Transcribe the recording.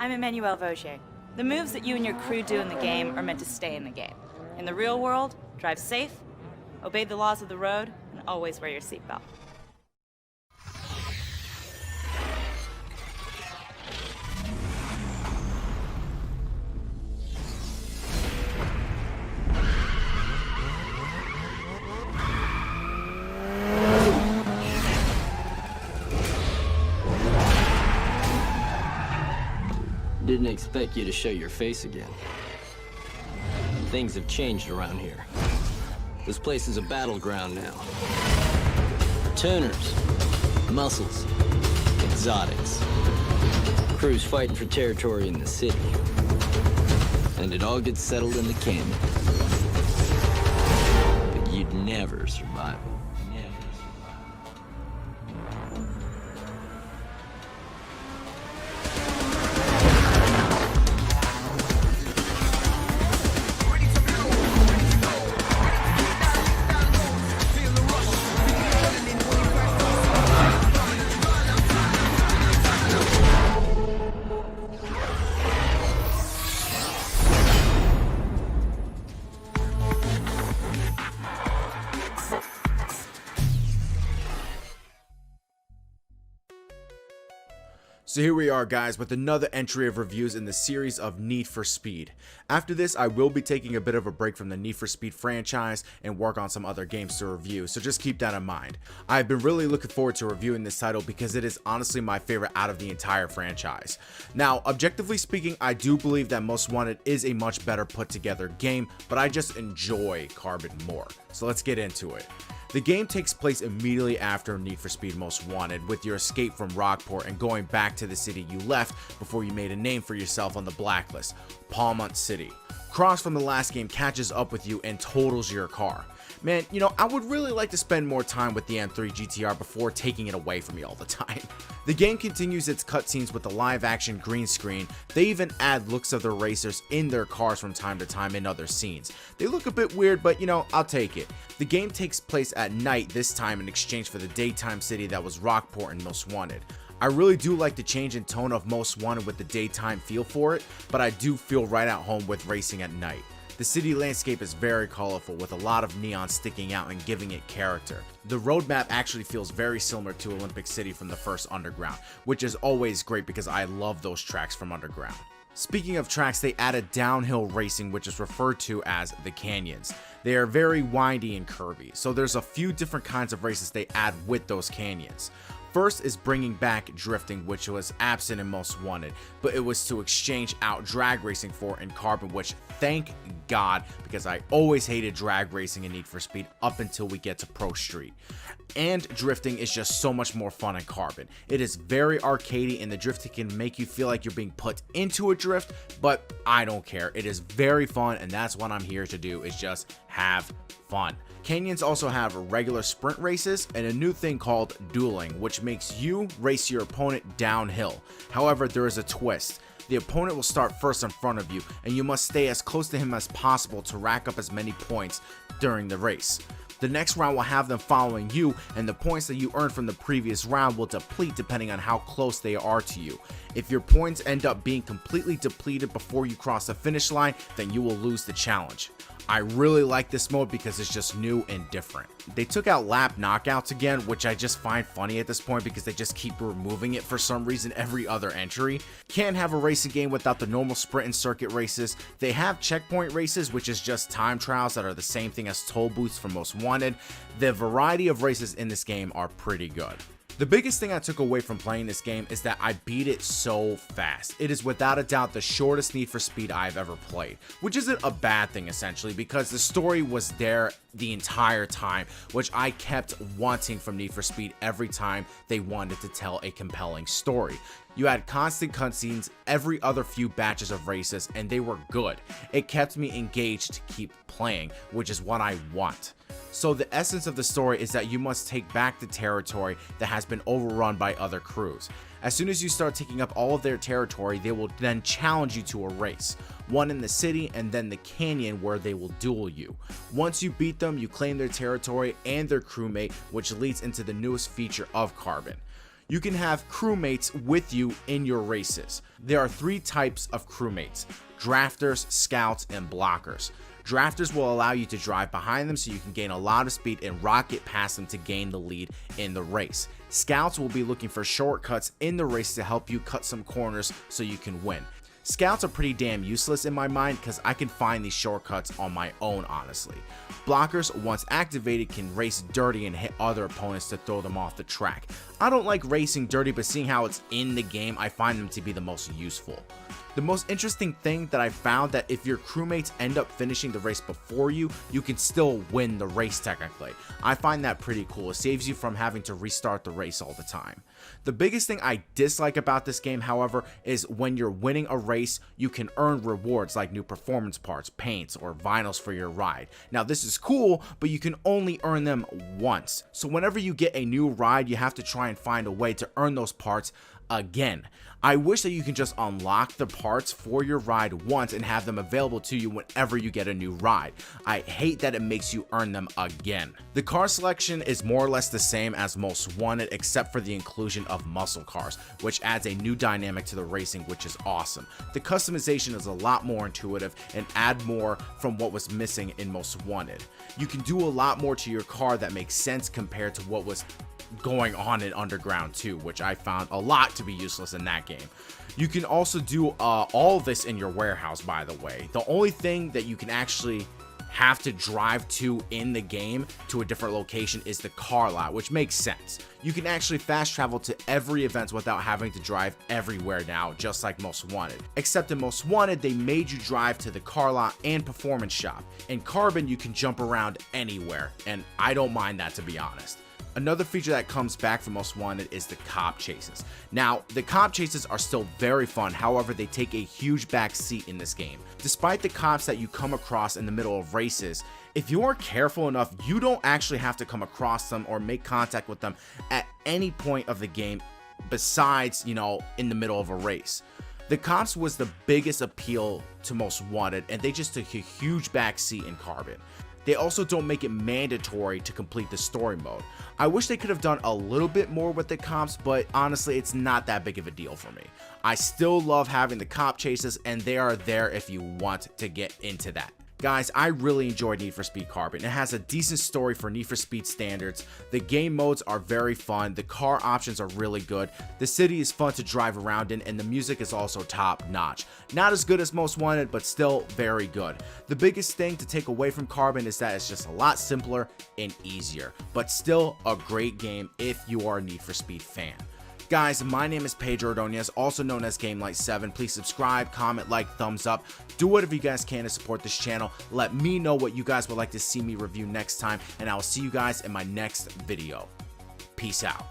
I'm Emmanuel Vaugier. The moves that you and your crew do in the game are meant to stay in the game. In the real world, drive safe, obey the laws of the road, and always wear your seatbelt. Didn't expect you to show your face again. Things have changed around here. This place is a battleground now. Tuners, muscles, exotics. Crews fighting for territory in the city. And it all gets settled in the canyon. But you'd never survive. So here we are, guys, with another entry of reviews in the series of Need for Speed. After this, I will be taking a bit of a break from the Need for Speed franchise and work on some other games to review, so just keep that in mind. I've been really looking forward to reviewing this title because it is honestly my favorite out of the entire franchise. Now, objectively speaking, I do believe that Most Wanted is a much better put together game, but I just enjoy Carbon more. So let's get into it. The game takes place immediately after Need for Speed Most Wanted, with your escape from Rockport and going back to the city you left before you made a name for yourself on the blacklist, Palmont City. Cross from the last game catches up with you and totals your car. Man, you know, I would really like to spend more time with the M3 GTR before taking it away from me all the time. The game continues its cutscenes with the live action green screen. They even add looks of the racers in their cars from time to time in other scenes. They look a bit weird, but you know, I'll take it. The game takes place at night this time in exchange for the daytime city that was Rockport and Most Wanted. I really do like the change in tone of Most Wanted with the daytime feel for it, but I do feel right at home with racing at night. The city landscape is very colorful with a lot of neon sticking out and giving it character. The roadmap actually feels very similar to Olympic City from the first Underground, which is always great because I love those tracks from Underground. Speaking of tracks, they added downhill racing, which is referred to as the canyons. They are very windy and curvy, so there's a few different kinds of races they add with those canyons. First is bringing back drifting, which was absent in Most Wanted, but it was to exchange out drag racing for in Carbon, which thank God, because I always hated drag racing in Need for Speed up until we get to Pro Street. And drifting is just so much more fun in Carbon. It is very arcadey and the drifting can make you feel like you're being put into a drift, but I don't care. It is very fun and that's what I'm here to do, is just have fun. Canyons also have regular sprint races and a new thing called dueling, which makes you race your opponent downhill. However, there is a twist. The opponent will start first in front of you and you must stay as close to him as possible to rack up as many points during the race. The next round will have them following you, and the points that you earned from the previous round will deplete depending on how close they are to you. If your points end up being completely depleted before you cross the finish line, then you will lose the challenge. I really like this mode because it's just new and different. They took out lap knockouts again, which I just find funny at this point because they just keep removing it for some reason every other entry. Can't have a racing game without the normal sprint and circuit races. They have checkpoint races, which is just time trials that are the same thing as toll booths for Most Wanted. The variety of races in this game are pretty good. The biggest thing I took away from playing this game is that I beat it so fast. It is without a doubt the shortest Need for Speed I've ever played, which isn't a bad thing essentially because the story was there the entire time, which I kept wanting from Need for Speed every time they wanted to tell a compelling story. You had constant cutscenes every other few batches of races and they were good. It kept me engaged to keep playing, which is what I want. So the essence of the story is that you must take back the territory that has been overrun by other crews. As soon as you start taking up all of their territory, they will then challenge you to a race. One in the city and then the canyon where they will duel you. Once you beat them, you claim their territory and their crewmate, which leads into the newest feature of Carbon. You can have crewmates with you in your races. There are 3 types of crewmates: drafters, scouts, and blockers. Drafters will allow you to drive behind them so you can gain a lot of speed and rocket past them to gain the lead in the race. Scouts will be looking for shortcuts in the race to help you cut some corners so you can win. Scouts are pretty damn useless in my mind because I can find these shortcuts on my own, honestly. Blockers, once activated, can race dirty and hit other opponents to throw them off the track. I don't like racing dirty, but seeing how it's in the game, I find them to be the most useful. The most interesting thing that I found that if your crewmates end up finishing the race before you, you can still win the race technically. I find that pretty cool. It saves you from having to restart the race all the time. The biggest thing I dislike about this game, however, is when you're winning a race, you can earn rewards like new performance parts, paints, or vinyls for your ride. Now this is cool, but you can only earn them once. So whenever you get a new ride, you have to try and find a way to earn those parts again. I wish that you can just unlock the parts for your ride once and have them available to you whenever you get a new ride. I hate that it makes you earn them again. The car selection is more or less the same as Most Wanted, except for the inclusion of muscle cars, which adds a new dynamic to the racing, which is awesome. The customization is a lot more intuitive and add more from what was missing in Most Wanted. You can do a lot more to your car that makes sense compared to what was going on in Underground 2, which I found a lot to be useless in that game. You can also do all this in your warehouse, by the way. The only thing that you can actually have to drive to in the game to a different location is the car lot, which makes sense. You can actually fast travel to every event without having to drive everywhere now, just like Most Wanted. Except in Most Wanted, they made you drive to the car lot and performance shop. In Carbon, you can jump around anywhere, and I don't mind that, to be honest. Another feature that comes back from Most Wanted is the cop chases. Now, the cop chases are still very fun, however, they take a huge back seat in this game. Despite the cops that you come across in the middle of races, if you are careful enough, you don't actually have to come across them or make contact with them at any point of the game besides, in the middle of a race. The cops was the biggest appeal to Most Wanted, and they just took a huge back seat in Carbon. They also don't make it mandatory to complete the story mode. I wish they could have done a little bit more with the cops, but honestly, it's not that big of a deal for me. I still love having the cop chases, and they are there if you want to get into that. Guys, I really enjoyed Need for Speed Carbon. It has a decent story for Need for Speed standards. The game modes are very fun. The car options are really good. The city is fun to drive around in, and the music is also top notch. Not as good as Most Wanted, but still very good. The biggest thing to take away from Carbon is that it's just a lot simpler and easier, but still a great game if you are a Need for Speed fan. Guys, my name is Pedro Ordonez, also known as GameLight7. Please subscribe, comment, like, thumbs up. Do whatever you guys can to support this channel. Let me know what you guys would like to see me review next time, and I will see you guys in my next video. Peace out.